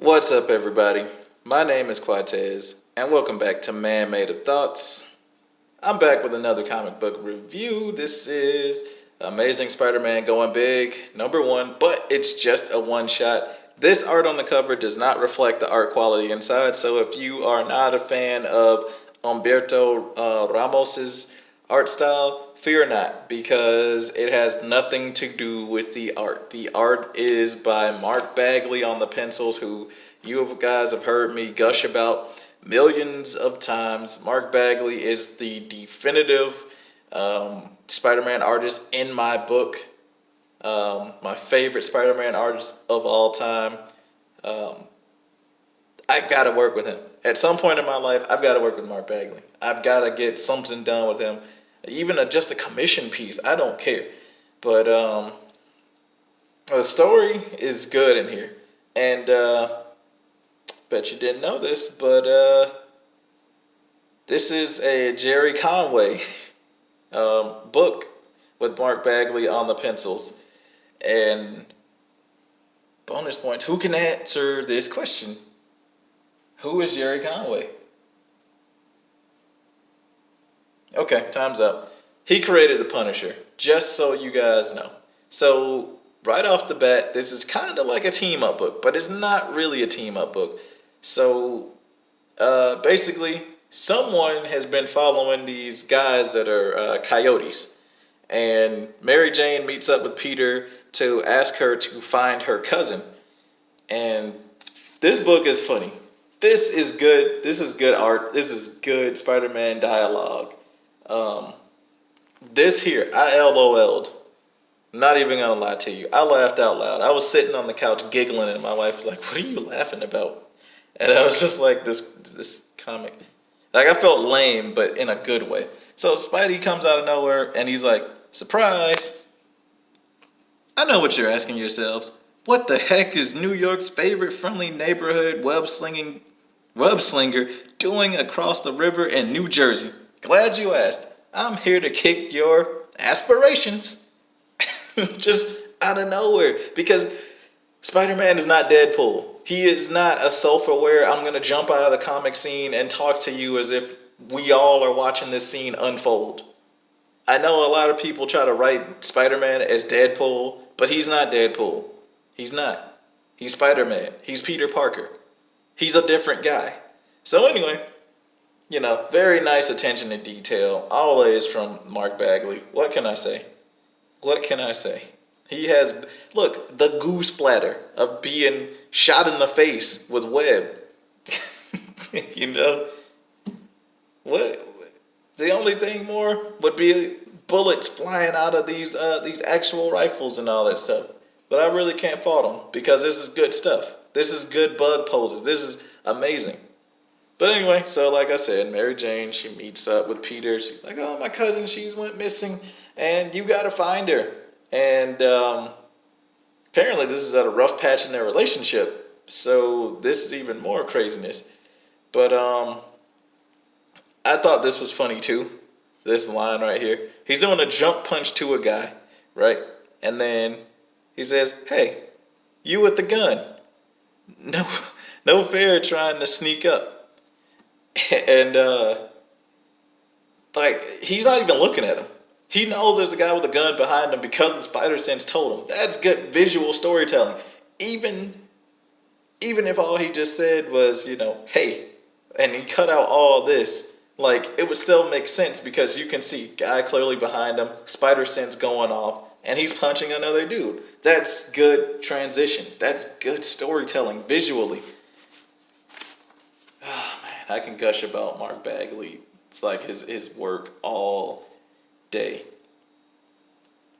What's up, everybody? My name is Quatez, and welcome back to Man Made of Thoughts. I'm back with another comic book review. This is Amazing Spider-Man Going Big, #1, but it's just a one-shot. This art on the cover does not reflect the art quality inside, so if you are not a fan of Humberto Ramos's art style, fear not, because it has nothing to do with the art. The art is by Mark Bagley on the pencils, who you guys have heard me gush about millions of times. Mark Bagley is the definitive Spider-Man artist in my book. My favorite Spider-Man artist of all time. Um, I gotta work with him. At some point in my life, I've got to work with Mark Bagley. I've got to get something done with him, even just a commission piece. I don't care, but the story is good in here, and bet you didn't know this, but this is a Gerry Conway book with Mark Bagley on the pencils, and bonus points. Who can answer this question? Who is Gerry Conway? Okay, time's up. He created the Punisher, just so you guys know. So, right off the bat, this is kind of like a team up book, but it's not really a team up book. So, basically, someone has been following these guys that are coyotes. And Mary Jane meets up with Peter to ask her to find her cousin. And this book is funny. This is good. This is good art. This is good Spider-Man dialogue. Um, this here, I LOL'd. Not even gonna lie to you. I laughed out loud. I was sitting on the couch giggling, and my wife was like, "What are you laughing about?" And I was just like, "This comic." Like, I felt lame, but in a good way. So Spidey comes out of nowhere, and he's like, "Surprise!" I know what you're asking yourselves. What the heck is New York's favorite friendly neighborhood web slinger doing across the river in New Jersey? Glad you asked. I'm here to kick your aspirations. Just out of nowhere. Because Spider-Man is not Deadpool. He is not a self-aware, I'm going to jump out of the comic scene and talk to you as if we all are watching this scene unfold. I know a lot of people try to write Spider-Man as Deadpool, but he's not Deadpool. He's not. He's Spider-Man. He's Peter Parker. He's a different guy. So anyway, very nice attention to detail, always from Mark Bagley. What can I say? What can I say? He has, look, the goo splatter of being shot in the face with web. you know, what? The only thing more would be bullets flying out of these actual rifles and all that stuff. But I really can't fault them because this is good stuff. This is good bug poses. This is amazing. But anyway, so like I said, Mary Jane, she meets up with Peter. She's like, "Oh, my cousin, she's went missing, and you gotta find her." And apparently, this is at a rough patch in their relationship. So this is even more craziness. But I thought this was funny too. This line right here. He's doing a jump punch to a guy, right? And then he says, "Hey, you with the gun? No, no fair trying to sneak up." And like, he's not even looking at him. He knows there's a guy with a gun behind him because the spider sense told him. That's good visual storytelling. Even even if all he just said was, "Hey," and he cut out all this, like, it would still make sense because you can see guy clearly behind him, spider sense going off, and he's punching another dude. That's good transition. That's good storytelling visually. Oh man, I can gush about Mark Bagley. It's like his work all day.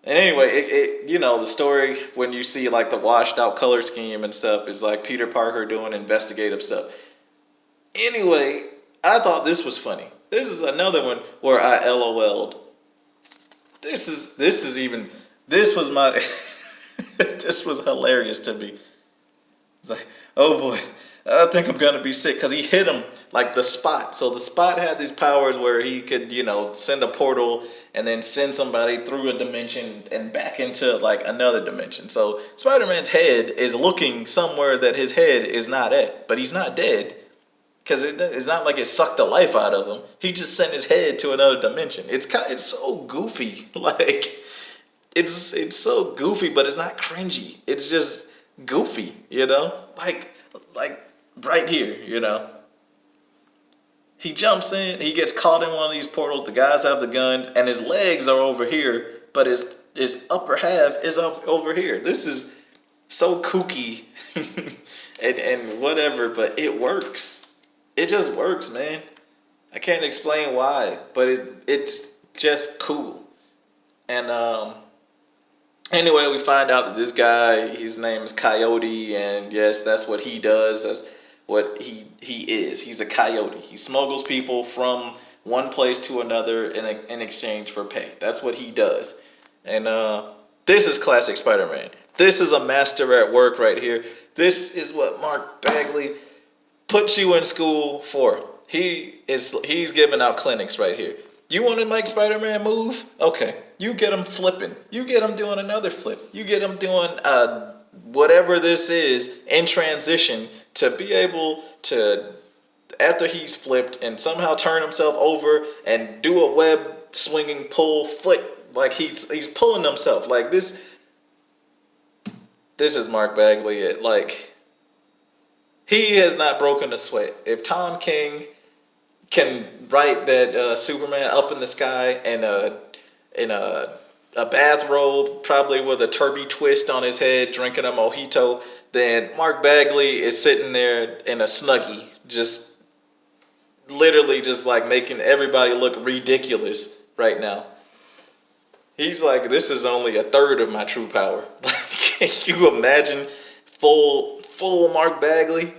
And anyway, the story when you see like the washed out color scheme and stuff is like Peter Parker doing investigative stuff. Anyway, I thought this was funny. This is another one where I LOL'd. This is even this was my this was hilarious to me. It's like, oh boy, I think I'm gonna be sick because he hit him like the spot. So the spot had these powers where he could, send a portal and then send somebody through a dimension and back into like another dimension. So Spider-Man's head is looking somewhere that his head is not at, but he's not dead because it's not like it sucked the life out of him. He just sent his head to another dimension. It's so goofy, like it's so goofy, but it's not cringy. It's just goofy, like right here, He jumps in, he gets caught in one of these portals. The guys have the guns, and his legs are over here, but his upper half is up over here. This is so kooky and whatever, but it works. It just works, man. I can't explain why, but it's just cool. And anyway, we find out that this guy, his name is Coyote, and yes, that's what he does. That's what he is. He's a coyote. He smuggles people from one place to another in exchange for pay. That's what he does. And this is classic Spider-Man. This is a master at work right here. This is what Mark Bagley puts you in school for. He's giving out clinics right here. You want to make Spider-Man move? Okay. You get him flipping. You get him doing another flip. You get him doing whatever this is in transition to be able to, after he's flipped, and somehow turn himself over and do a web swinging pull foot like he's pulling himself like this. This is Mark Bagley. Like, he has not broken a sweat. If Tom King can write that Superman up in the sky and in a bathrobe, probably with a turby twist on his head, drinking a mojito, then Mark Bagley is sitting there in a Snuggie, just literally just like making everybody look ridiculous right now. He's like, this is only a third of my true power. Can you imagine full Mark Bagley?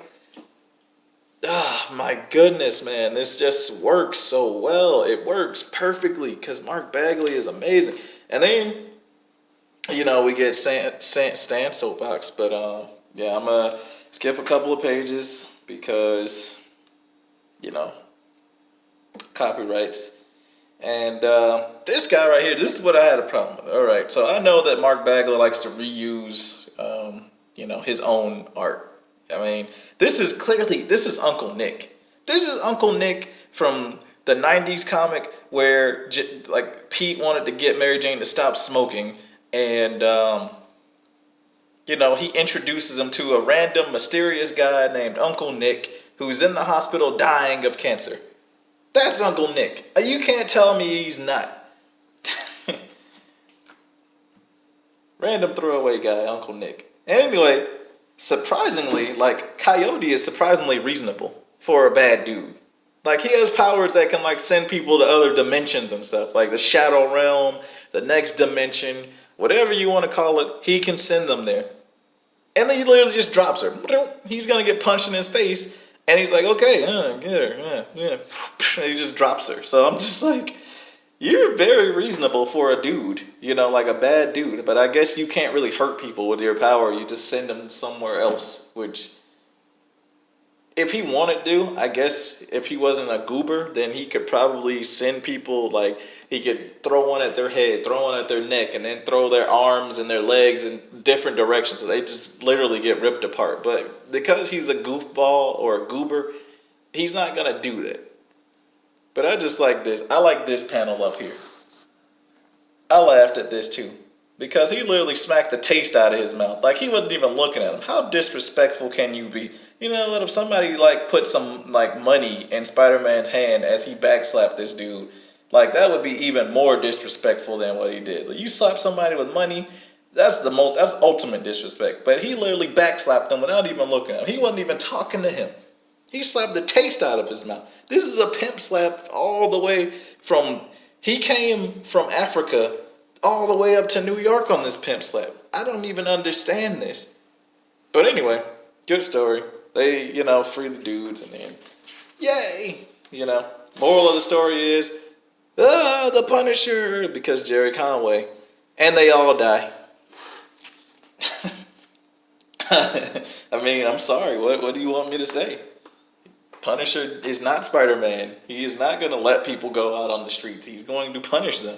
Ah, oh, my goodness, man. This just works so well. It works perfectly because Mark Bagley is amazing. And then, we get Stan Soapbox. But, yeah, I'm going to skip a couple of pages because, copyrights. And this guy right here, this is what I had a problem with. All right, so I know that Mark Bagley likes to reuse, his own art. I mean, this is Uncle Nick. This is Uncle Nick from the 90s comic where, Pete wanted to get Mary Jane to stop smoking. And, he introduces him to a random, mysterious guy named Uncle Nick who's in the hospital dying of cancer. That's Uncle Nick. You can't tell me he's not. Random throwaway guy, Uncle Nick. Anyway, surprisingly, Coyote is surprisingly reasonable for a bad dude. Like, he has powers that can, send people to other dimensions and stuff. Like the Shadow Realm, the next dimension, whatever you want to call it, he can send them there. And then he literally just drops her. He's going to get punched in his face. And he's like, okay, get her. Yeah. And he just drops her. So I'm just like, you're very reasonable for a dude, like a bad dude. But I guess you can't really hurt people with your power. You just send them somewhere else, which, if he wanted to, I guess if he wasn't a goober, then he could probably send people, he could throw one at their head, throw one at their neck, and then throw their arms and their legs in different directions. So they just literally get ripped apart. But because he's a goofball or a goober, he's not going to do that. But I just like this. I like this panel up here. I laughed at this too. Because he literally smacked the taste out of his mouth. Like, he wasn't even looking at him. How disrespectful can you be? You know what? If somebody, put some, money in Spider-Man's hand as he backslapped this dude, that would be even more disrespectful than what he did. You slap somebody with money, that's ultimate disrespect. But he literally backslapped him without even looking at him. He wasn't even talking to him. He slapped the taste out of his mouth. This is a pimp slap all the way from... He came from Africa all the way up to New York on this pimp slap. I don't even understand this. But anyway, good story. They, free the dudes, and then, yay! Moral of the story is, the Punisher, because Gerry Conway. And they all die. I mean, I'm sorry. What do you want me to say? Punisher is not Spider-Man. He is not going to let people go out on the streets. He's going to punish them.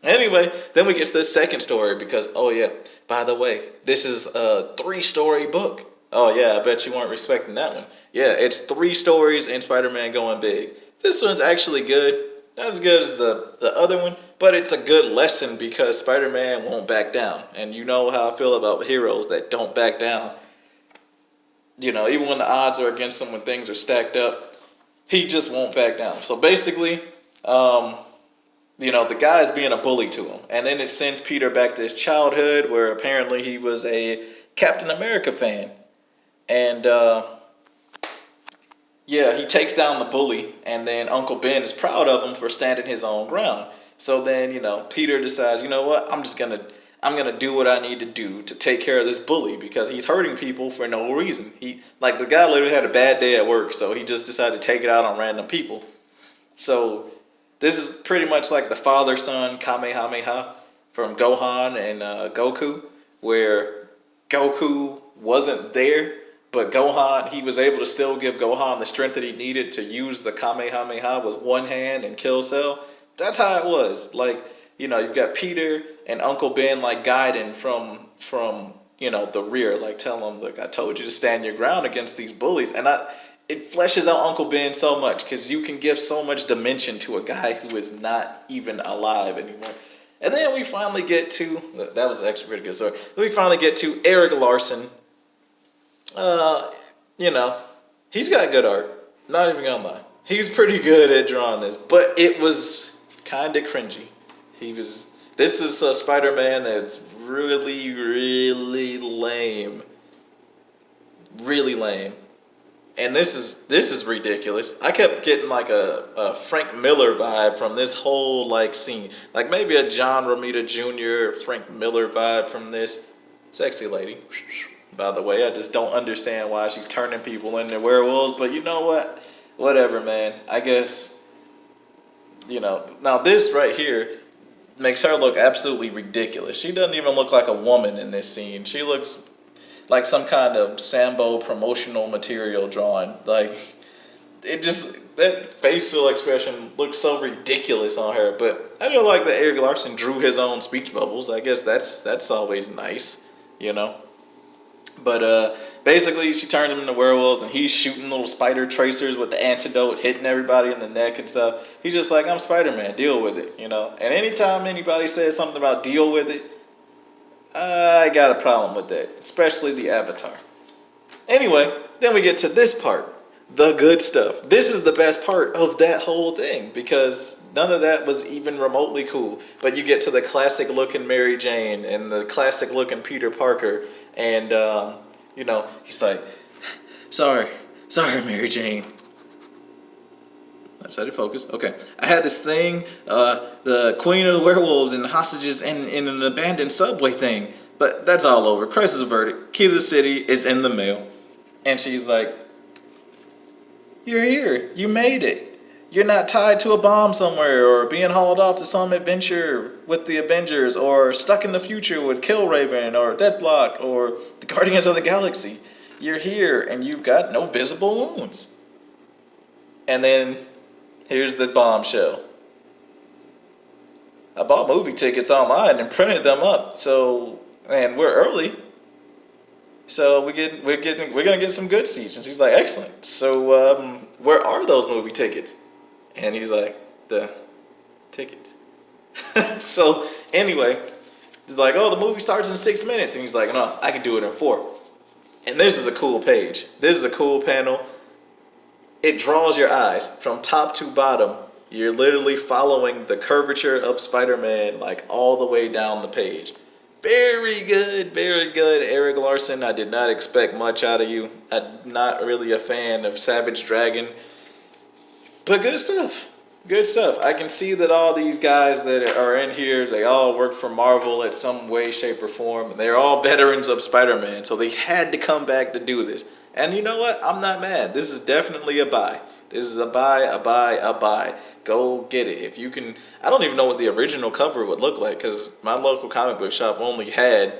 Anyway, then we get to the second story because, oh yeah, by the way, this is a 3-story book. Oh yeah, I bet you weren't respecting that one. Yeah, it's 3 stories and Spider-Man going big. This one's actually good. Not as good as the other one, but it's a good lesson because Spider-Man won't back down. And you know how I feel about heroes that don't back down. You know, even when the odds are against him, when things are stacked up, he just won't back down. So basically, um, the guy's being a bully to him. And then it sends Peter back to his childhood where apparently he was a Captain America fan. And yeah, he takes down the bully, and then Uncle Ben is proud of him for standing his own ground. So then, Peter decides, you know what, I'm gonna do what I need to do to take care of this bully because he's hurting people for no reason. The guy literally had a bad day at work, so he just decided to take it out on random people. So this is pretty much like the father-son Kamehameha from Gohan and Goku, where Goku wasn't there, but Gohan, he was able to still give Gohan the strength that he needed to use the Kamehameha with one hand and kill Cell. That's how it was. You've got Peter and Uncle Ben guiding from the rear, telling him, look, I told you to stand your ground against these bullies. And it fleshes out Uncle Ben so much because you can give so much dimension to a guy who is not even alive anymore. And then we finally get to, that was actually pretty good, sorry. Then we finally get to Eric Larson. You know, he's got good art. Not even gonna lie. He's pretty good at drawing this, but it was kind of cringy. This is a Spider-Man that's really, really lame. Really lame. And this is ridiculous. I kept getting a Frank Miller vibe from this whole scene. Maybe a John Romita Jr. Frank Miller vibe from this. Sexy lady. By the way, I just don't understand why she's turning people into werewolves, but you know what? Whatever, man. I guess, now this right here makes her look absolutely ridiculous. She doesn't even look like a woman in this scene. She looks like some kind of Sambo promotional material drawing. That facial expression looks so ridiculous on her. But I do like that Eric Larson drew his own speech bubbles. I guess that's always nice, But basically, she turns him into werewolves, and he's shooting little spider tracers with the antidote, hitting everybody in the neck and stuff. He's just like, I'm Spider-Man, deal with it, And anytime anybody says something about deal with it, I got a problem with that, especially the Avatar. Anyway, then we get to this part, the good stuff. This is the best part of that whole thing because none of that was even remotely cool. But you get to the classic looking Mary Jane and the classic looking Peter Parker, and he's like, sorry, Mary Jane. I said it focus. Okay. I had this thing, the Queen of the Werewolves and hostages in an abandoned subway thing. But that's all over. Crisis averted. Key to the city is in the mail. And she's like, you're here. You made it. You're not tied to a bomb somewhere or being hauled off to some adventure with the Avengers or stuck in the future with Killraven or Deathblock or the Guardians of the Galaxy. You're here and you've got no visible wounds. And then here's the bombshell. I bought movie tickets online and printed them up. And we're early. So we're gonna get some good seats. And she's like, excellent. So where are those movie tickets? And he's like, the tickets. So anyway, he's like, oh, the movie starts in 6 minutes. And he's like, no, I can do it in 4. And this is a cool page. This is a cool panel. It draws your eyes from top to bottom. You're literally following the curvature of Spider-Man all the way down the page. Very good, Eric Larson. I did not expect much out of you. I'm not really a fan of Savage Dragon. But good stuff. Good stuff. I can see that all these guys that are in here, they all work for Marvel at some way, shape, or form. They're all veterans of Spider-Man, so they had to come back to do this. And you know what? I'm not mad. This is definitely a buy. This is a buy. Go get it. If you can, I don't even know what the original cover would look like because my local comic book shop only had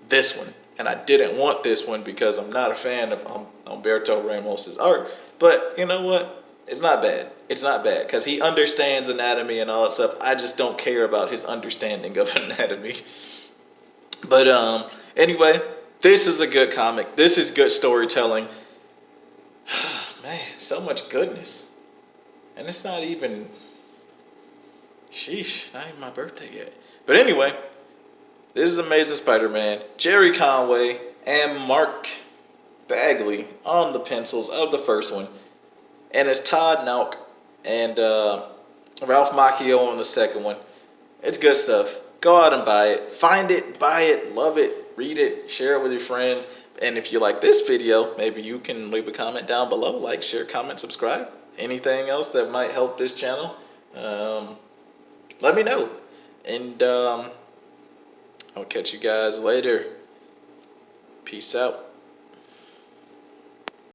this one. and I didn't want this one because I'm not a fan of Humberto Ramos's art. But you know what? It's not bad. It's not bad because he understands anatomy and all that stuff. I just don't care about his understanding of anatomy. But anyway, this is a good comic. This is good storytelling. Man, so much goodness. And it's not even, sheesh, not even my birthday yet. But anyway, this is Amazing Spider-Man. Gerry Conway and Mark Bagley on the pencils of the first one. And it's Todd Nauck and Ralph Macchio on the second one. It's good stuff. Go out and buy it. Find it, buy it, love it, read it, share it with your friends. And if you like this video, maybe you can leave a comment down below. Like, share, comment, subscribe. Anything else that might help this channel, let me know. And I'll catch you guys later. Peace out.